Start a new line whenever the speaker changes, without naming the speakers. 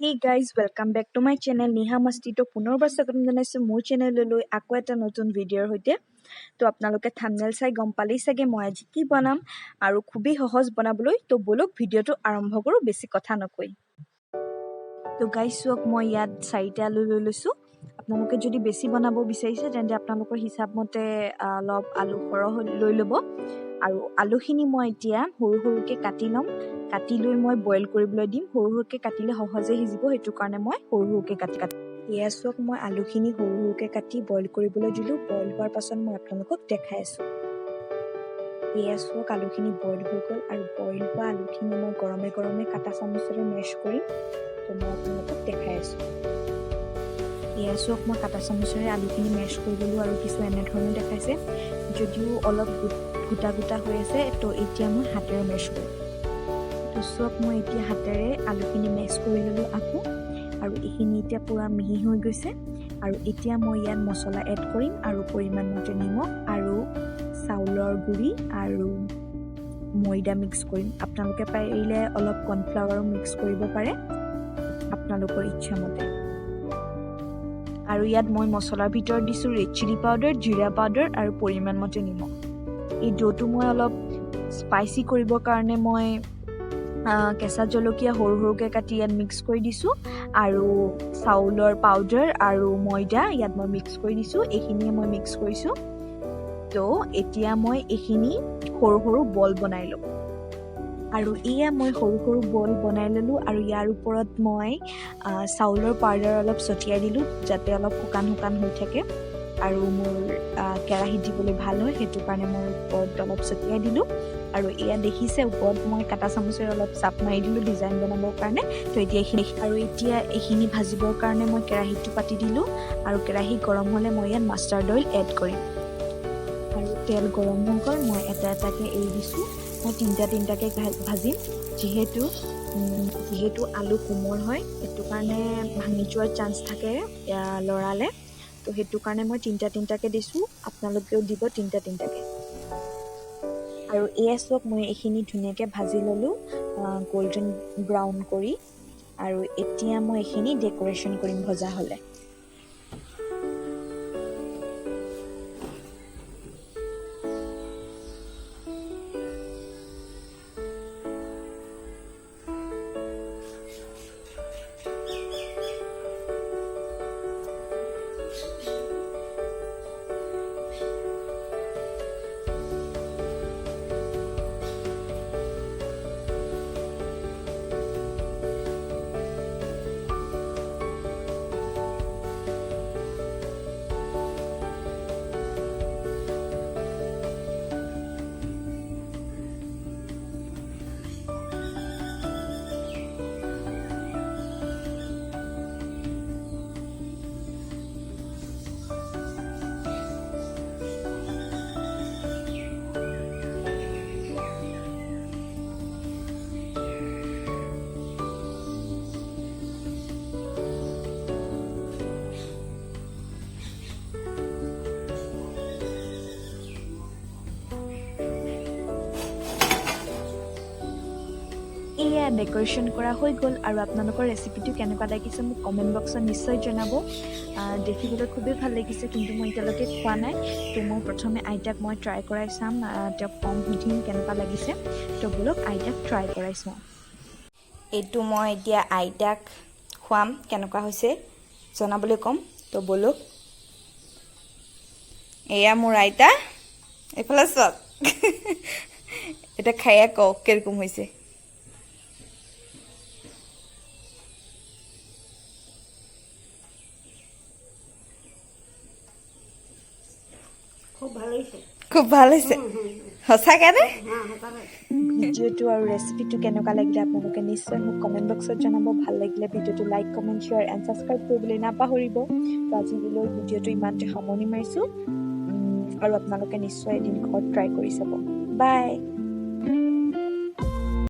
Hey guys, welcome back to my channel Neha Masti to পুনৰবাৰ স্বাগতম জনাইছো মোৰ চেনেললৈ আকৌ এটা নতুন ভিডিঅ'ৰ সৈতে তো আপোনালোকে থাম্বনেল চাই গম পালেই চাগে মই আজি কি বনাম আৰু খুবেই সহজ বনাবলৈ তো বলক ভিডিঅ'টো আৰম্ভ কৰো বেছি কথা নকৈ তো গাইস চক মই ইয়াত 4টা আলু লৈ লৈছো আপোনালোকে যদি বেছি বনাব বিচাৰিছে তেন্তে আপোনালোকৰ হিচাপ মতে অলপ আলু সৰহ লৈ ল'ব আৰু আলুখিনি মই এতিয়া সৰু সৰুকৈ কাটি লম কাটি লৈ মই বইল কৰিবলৈ দিম সৰু সৰুকৈ কাটিলে সহজে সিজিব হেতু কাৰণে মই সৰু সৰুকৈ কাটি ইয়াছক মই আলুখিনি সৰু সৰুকৈ কাটি বইল কৰিবলৈ দিলো বইল হোৱাৰ পাছত মই আপোনালোকক দেখাই আছো ইয়াছক আলুখিনি বইল হৈ গ'ল আৰু বইল হোৱা আলুখিনি মই গৰমে গৰমে কাটা চামুচেৰে মেশ কৰিম তো মই আপোনালোকক দেখাই আছো ইয়াছক মই কাটা চামুচেৰে আলুখিনি মেশ কৰি দিলো আৰু কিছু এনেধৰণে দেখাইছে যদিও অলপ গোটা গোটা হৈ আছে তো এতিয়া মই হাতেৰে মেশ কৰিম তো চক মই এতিয়া হাতেৰে আলুখিনি মেশ কৰি ললো আকৌ আৰু এইখিনি এতিয়া পুৰা মিহি হৈ গৈছে আৰু এতিয়া মই ইয়াত মছলা এড কৰিম আৰু পৰিমাণ মতে নিমখ আৰু চাউলৰ গুড়ি আৰু ময়দা মিক্স কৰিম আপোনালোকে পাৰিলে অলপ কৰ্ণফ্লাৱাৰো মিক্স কৰিব পাৰে আপোনালোকৰ ইচ্ছা মতে আৰু ইয়াত মই মছলাৰ ভিতৰত দিছো ৰেড চিলি পাউডাৰ জিৰা পাউডাৰ আৰু পৰিমাণ মতে নিমখ এই ডোটো মই অলপ স্পাইচি কৰিবৰ কাৰণে মই কেঁচা জলকীয়া সৰু সৰুকৈ কাটি ইয়াত মিক্স কৰি দিছো আৰু চাউলৰ পাউডাৰ আৰু ময়দা ইয়াত মই মিক্স কৰি দিছো এইখিনিয়ে মই মিক্স কৰিছো তো এতিয়া মই এইখিনি সৰু সৰু বল বনাই লম আৰু এয়া মই সৰু সৰু বল বনাই ললো আৰু ইয়াৰ ওপৰত মই চাউলৰ পাউডাৰ অলপ ছটিয়াই দিলো যাতে অলপ শুকান শুকান হৈ থাকে আৰু মোৰ কেৰাহীত দিবলৈ ভাল হয় হেতু কাৰণে মই ওপৰত অলপ ছটিয়াই দিলো আৰু এয়া দেখিছে ওপৰত মই কাটা চামুচেৰে অলপ চাপ মাৰি দিলো ডিজাইন বনাবৰ কাৰণে তো এতিয়া এইখিনি ভাজিবৰ কাৰণে মই কেৰাহীটো পাতি দিলো আৰু কেৰাহী গৰম হ'লে মই ইয়াত মাষ্টাৰ্ড অইল এড কৰিম আৰু তেল গৰম হৈ গ'ল মই এটা এটাকৈ এৰি দিছো মই তিনিটাকৈ ভাজিম যিহেতু আলু কোমল হয় সেইটো কাৰণে ভাঙি যোৱাৰ চান্স থাকে লৰালে তো হেতু কাৰণে মই তিনিটাকৈ দিছো আপোনালোকেও দিব তিনিটাকৈ আৰু এয়াছক মই এইখিনি ধুনীয়াকৈ ভাজি ললো গোল্ডেন ব্ৰাউন কৰি আৰু এতিয়া মই এইখিনি ডেকোৰেশ্যন কৰিম ভজা হ'লে এয়া ডেকোৰেশ্যন কৰা হৈ গ'ল আৰু আপোনালোকৰ ৰেচিপিটো কেনেকুৱা লাগিছে মোক কমেণ্ট বক্সত নিশ্চয় জনাব দেখিবলৈ খুবেই ভাল লাগিছে কিন্তু মই এতিয়ালৈকে খোৱা নাই তো মই প্ৰথমে আইতাক মই ট্ৰাই কৰাই চাম তেওঁক কম সুধিম কেনেকুৱা লাগিছে তো বলক আইতাক ট্ৰাই কৰাই চাওঁ এইটো মই এতিয়া আইতাক খুৱাম কেনেকুৱা হৈছে জনাবলৈ ক'ম তো বলক এয়া মোৰ আইতা এইফালে চাওক এতিয়া খায়ে কওক কিৰকম হৈছে খুব ভাল হৈছে সঁচাকৈ নে ভিডিঅ'টো আৰু ৰেচিপিটো কেনেকুৱা লাগিলে আপোনালোকে নিশ্চয় মোক কমেণ্ট বক্সত জনাব ভাল লাগিলে ভিডিঅ'টো like comment share and subscribe কৰিবলৈ নাপাহৰিব তো আজিলৈ ভিডিঅ'টো ইমানতে সামৰণি মাৰিছোঁ আৰু আপোনালোকে নিশ্চয় এদিন ঘৰত ট্ৰাই কৰি চাব বাই